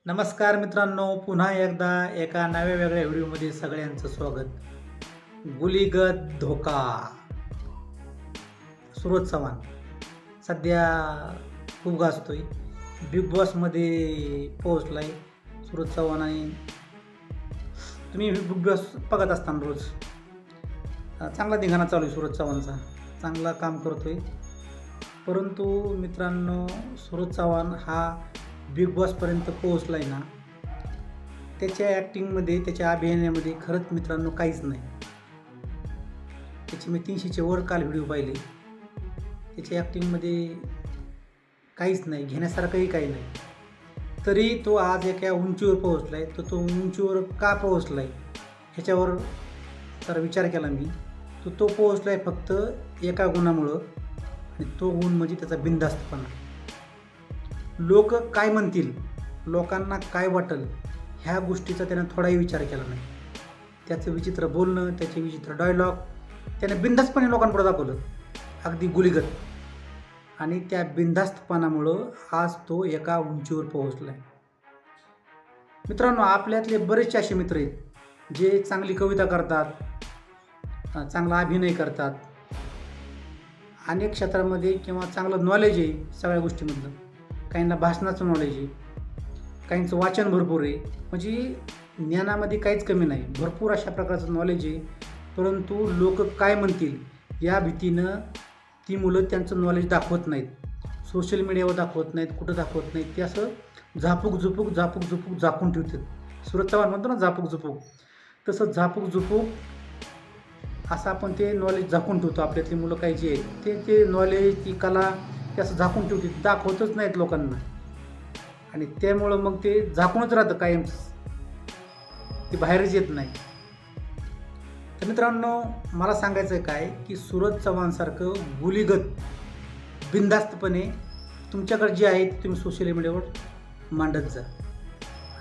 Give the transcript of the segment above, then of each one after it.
नमस्कार मित्रांनो, पुन्हा एकदा एका नव्या वेगळ्या व्हिडिओमध्ये सगळ्यांचं स्वागत. गुलीगत धोका. सूरज चव्हाण सध्या खूप गाजतोय. बिग बॉसमध्ये पोहोचलाय सूरज चव्हाण. आणि तुम्ही बिग बॉस बघत असताना रोज चांगला धिंगाणा चालू आहे सूरज चव्हाणचा. चांगला काम करतोय. परंतु मित्रांनो, सूरज चव्हाण हा बिग बॉसपर्यंत पोहोचला आहे ना, त्याच्या ॲक्टिंगमध्ये, त्याच्या अभिनयामध्ये खरंच मित्रांनो काहीच नाही. त्याचे मी 300च्या वर काल व्हिडिओ पाहिले. त्याच्या ॲक्टिंगमध्ये काहीच नाही, घेण्यासारखंही काही नाही. तरी तो आज एका उंचीवर पोहोचला आहे. तर तो उंचीवर का पोहोचला आहे ह्याच्यावर जर विचार केला मी, तर तो पोहोचला आहे फक्त एका गुणामुळं, आणि तो गुण म्हणजे त्याचा बिनधास्तपणा. लोक काय म्हणतील, लोकांना काय वाटेल, ह्या गोष्टीचा त्यानं थोडाही विचार केला नाही. त्याचं विचित्र बोलणं, त्याचे विचित्र डायलॉग त्याने बिनधास्तपणे लोकांपुढे दाखवलं, अगदी गुलीगत. आणि त्या बिनधास्तपणामुळं आज तो एका उंचीवर पोहोचला आहे. मित्रांनो, आपल्यातले बरेचसे असे मित्र आहेत जे चांगली कविता करतात, चांगला अभिनय करतात, अनेक क्षेत्रामध्ये किंवा चांगलं नॉलेज आहे सगळ्या गोष्टीमधलं. काहींना भाषणाचं नॉलेज आहे, काहींचं वाचन भरपूर आहे, म्हणजे ज्ञानामध्ये काहीच कमी नाही. भरपूर अशा प्रकारचं नॉलेज आहे. परंतु लोक काय म्हणतील या भीतीनं ती मुलं त्यांचं नॉलेज दाखवत नाहीत. सोशल मीडियावर दाखवत नाहीत, कुठं दाखवत नाहीत. ते असं झापूक झुपूक झाकून ठेवतात. सूरज चव्हाण म्हणतो ना झापूक झुपूक, तसं झापूक झुपूक असं आपण ते नॉलेज झाकून ठेवतो. आपल्यातली मुलं काही जे आहेत ते नॉलेज, ती कला ते असं झाकून ठेवतात, दाखवतच नाहीत लोकांना. आणि त्यामुळं मग ते झाकूनच राहतं कायम, ते बाहेरच येत नाही. तर मित्रांनो, मला सांगायचं आहे काय की सूरज चव्हाणसारखं गुलीगत बिनधास्तपणे तुमच्याकडे जे आहे ते तुम्ही सोशल मीडियावर मांडत जा.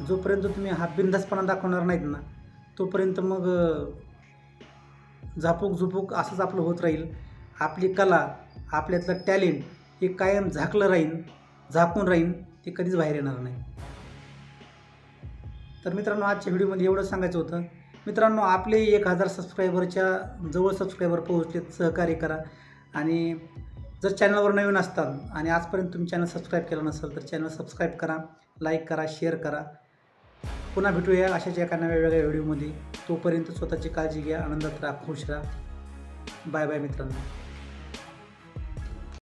जोपर्यंत तुम्ही हा बिनधास्तपणा दाखवणार नाहीत ना, तोपर्यंत मग झापूक झुपूक असंच आपलं होत राहील. आपली कला, आपल्यातलं टॅलेंट हे कायम झाकून राहीन, ते कधीच बाहेर येणार नाही. तर मित्रांनो, आजच्या व्हिडिओमध्ये एवढं सांगायचं होतं. मित्रांनो, आपले 1000 सबस्क्रायबरच्या जवळ सबस्क्रायबर पोहोचलेत. सहकार्य करा. आणि जर चॅनलवर नवीन असतात आणि आजपर्यंत तुम्ही चॅनल सबस्क्राईब केलं नसेल तर चॅनल सबस्क्राईब करा, लाईक करा, शेअर करा. पुन्हा भेटूया अशाच एका नव्या वेगळ्या व्हिडिओमध्ये. तोपर्यंत स्वतःची काळजी घ्या, आनंदात राहा, खुश राहा. बाय बाय मित्रांनो.